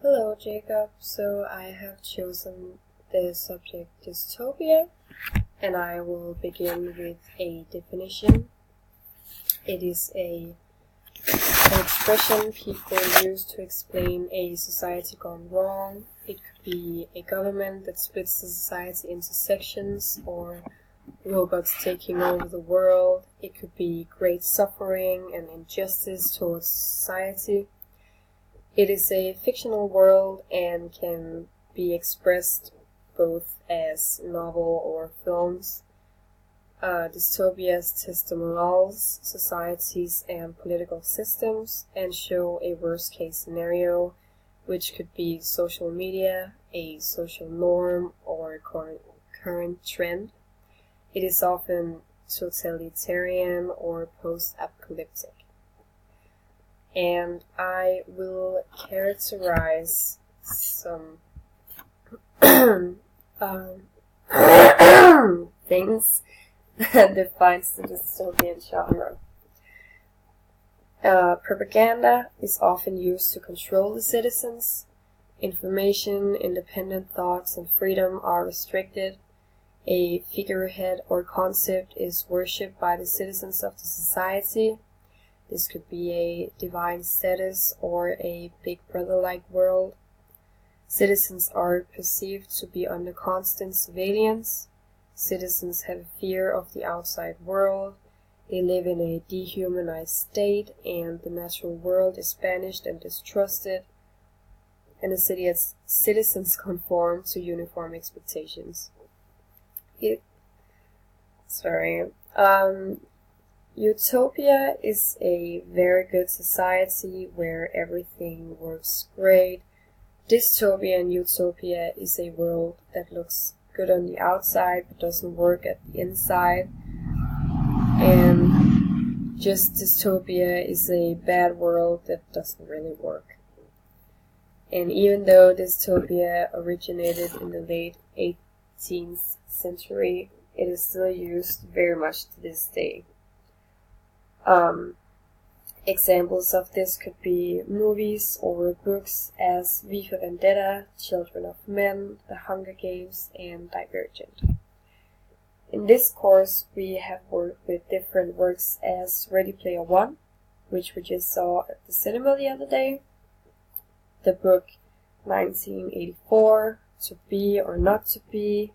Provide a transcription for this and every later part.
Hello, Jacob. So I have chosen the subject dystopia, and I will begin with a definition. It is an expression people use to explain a society gone wrong. It could be a government that splits the society into sections, or robots taking over the world. It could be great suffering and injustice towards society. It is a fictional world and can be expressed both as novel or films. Dystopias testimonials societies and political systems and show a worst case scenario, which could be social media, a social norm, or a current trend. It is often totalitarian or post-apocalyptic. And I will characterize some things that defines the dystopian genre. Propaganda is often used to control the citizens. Information, independent thoughts, and freedom are restricted. A figurehead or concept is worshipped by the citizens of the society. This could be a divine status or a big brother-like world. Citizens are perceived to be under constant surveillance. Citizens have a fear of the outside world. They live in a dehumanized state, and the natural world is banished and distrusted. And the citizens conform to uniform expectations. Utopia is a very good society where everything works great. Dystopia and utopia is a world that looks good on the outside but doesn't work at the inside. And just dystopia is a bad world that doesn't really work. And even though dystopia originated in the late 18th century, it is still used very much to this day. Examples of this could be movies or books as V for Vendetta, Children of Men, The Hunger Games, and Divergent. In this course, we have worked with different works as Ready Player One, which we just saw at the cinema the other day, the book 1984, To Be or Not to Be.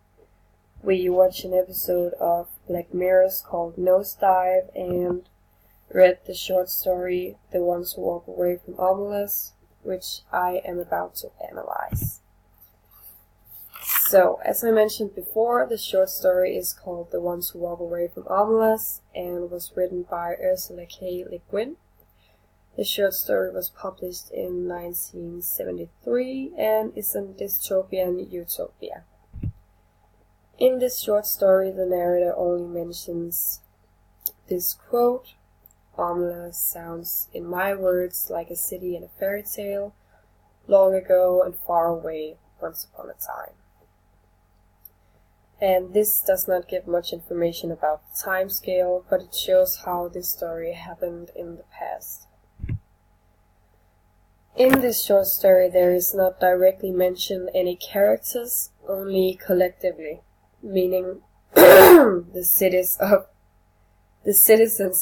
We watched an episode of Black Mirror called Nosedive and read the short story The Ones Who Walk Away from Omelas, which I am about to analyze. So, as I mentioned before, the short story is called The Ones Who Walk Away from Omelas and was written by Ursula K. Le Guin. The short story was published in 1973 and is a dystopian utopia. In this short story, the narrator only mentions this quote: Omelas sounds, in my words, like a city in a fairy tale, long ago and far away, once upon a time. And this does not give much information about the time scale, but it shows how this story happened in the past. In this short story, there is not directly mentioned any characters, only collectively, meaning the citizens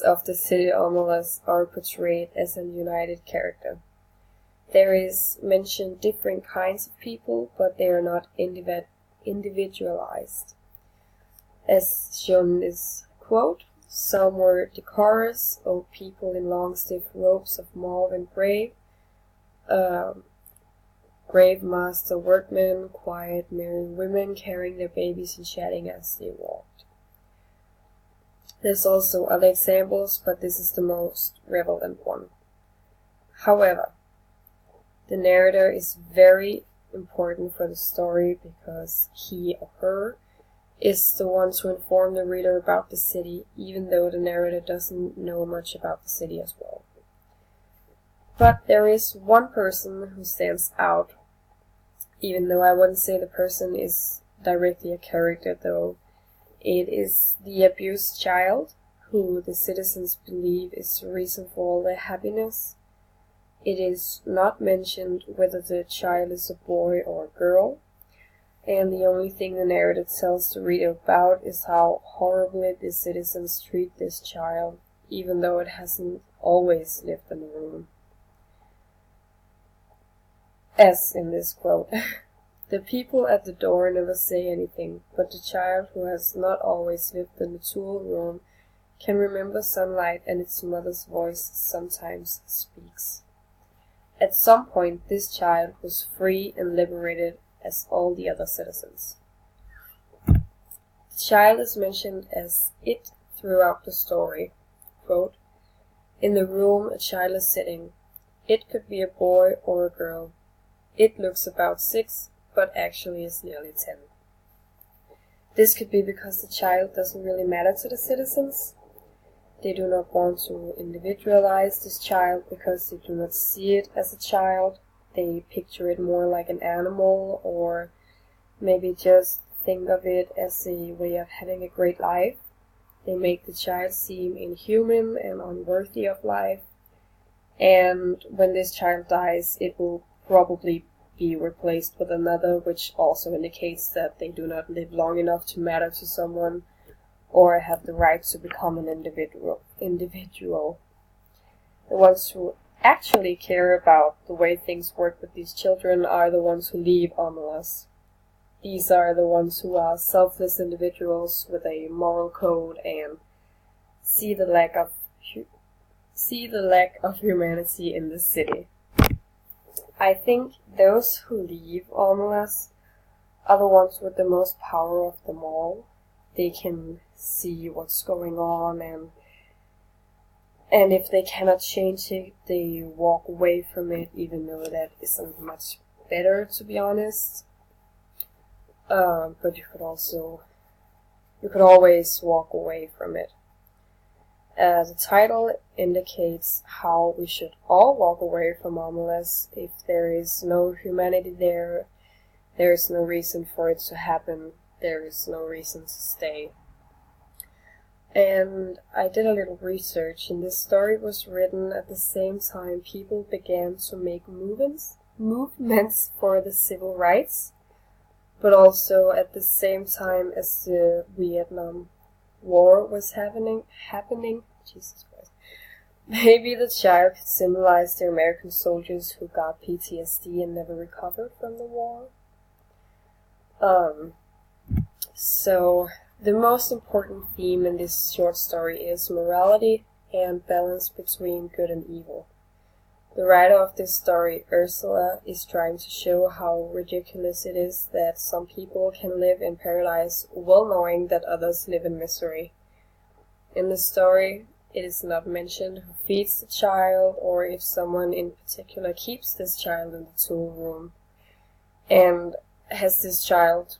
of the city Omelas are portrayed as a united character. There is mentioned different kinds of people, but they are not individualized. As shown in this quote, some were decorous, old people in long stiff robes of mauve and grey, grave master workmen, quiet, merry women carrying their babies and chatting as they walked. There's also other examples, but this is the most relevant one. However, the narrator is very important for the story because he or her is the one to inform the reader about the city, even though the narrator doesn't know much about the city as well. But there is one person who stands out, even though I wouldn't say the person is directly a character though. It is the abused child, who the citizens believe is the reason for all their happiness. It is not mentioned whether the child is a boy or a girl, and the only thing the narrative tells the reader about is how horribly the citizens treat this child, even though it hasn't always lived in the room. As in this quote, the people at the door never say anything, but the child who has not always lived in the tool room can remember sunlight, and its mother's voice sometimes speaks. At some point, this child was free and liberated as all the other citizens. The child is mentioned as it throughout the story. Quote, in the room a child is sitting. It could be a boy or a girl. It looks about 6, but actually is nearly 10. This could be because the child doesn't really matter to the citizens. They do not want to individualize this child because they do not see it as a child. They picture it more like an animal, or maybe just think of it as a way of having a great life. They make the child seem inhuman and unworthy of life. And when this child dies, it will probably be replaced with another, which also indicates that they do not live long enough to matter to someone or have the right to become an individual. The ones who actually care about the way things work with these children are the ones who leave Omelas. These are the ones who are selfless individuals with a moral code and see the lack of humanity in the city. I think those who leave Omelas are the ones with the most power of them all. They can see what's going on, and if they cannot change it, they walk away from it, even though that isn't much better, to be honest. But you could always walk away from it. The title indicates how we should all walk away from Omelas. If there is no humanity there, there is no reason for it to happen. There is no reason to stay. And I did a little research, and this story was written at the same time people began to make movements for the civil rights, but also at the same time as the Vietnam War was happening. Jesus Christ. Maybe the child could symbolize the American soldiers who got PTSD and never recovered from the war. So the most important theme in this short story is morality and balance between good and evil. The writer of this story, Ursula, is trying to show how ridiculous it is that some people can live in paradise well knowing that others live in misery. In the story, it is not mentioned who feeds the child or if someone in particular keeps this child in the tool room. And has this child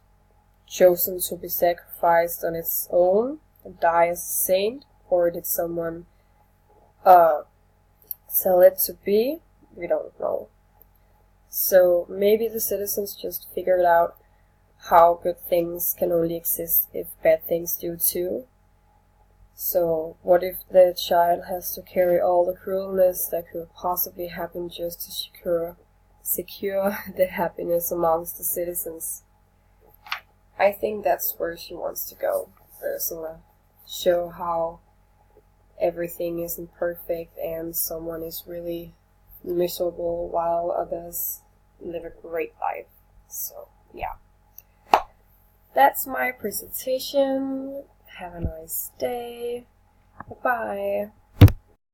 chosen to be sacrificed on its own and die as a saint, or did someone tell it to be? We don't know. So maybe the citizens just figured out how good things can only exist if bad things do too. So what if the child has to carry all the cruelness that could possibly happen just to secure the happiness amongst the citizens? I think that's where she wants to go, Ursula. Show how everything isn't perfect and someone is really miserable while others live a great life. So, yeah. That's my presentation. Have a nice day. Bye-bye.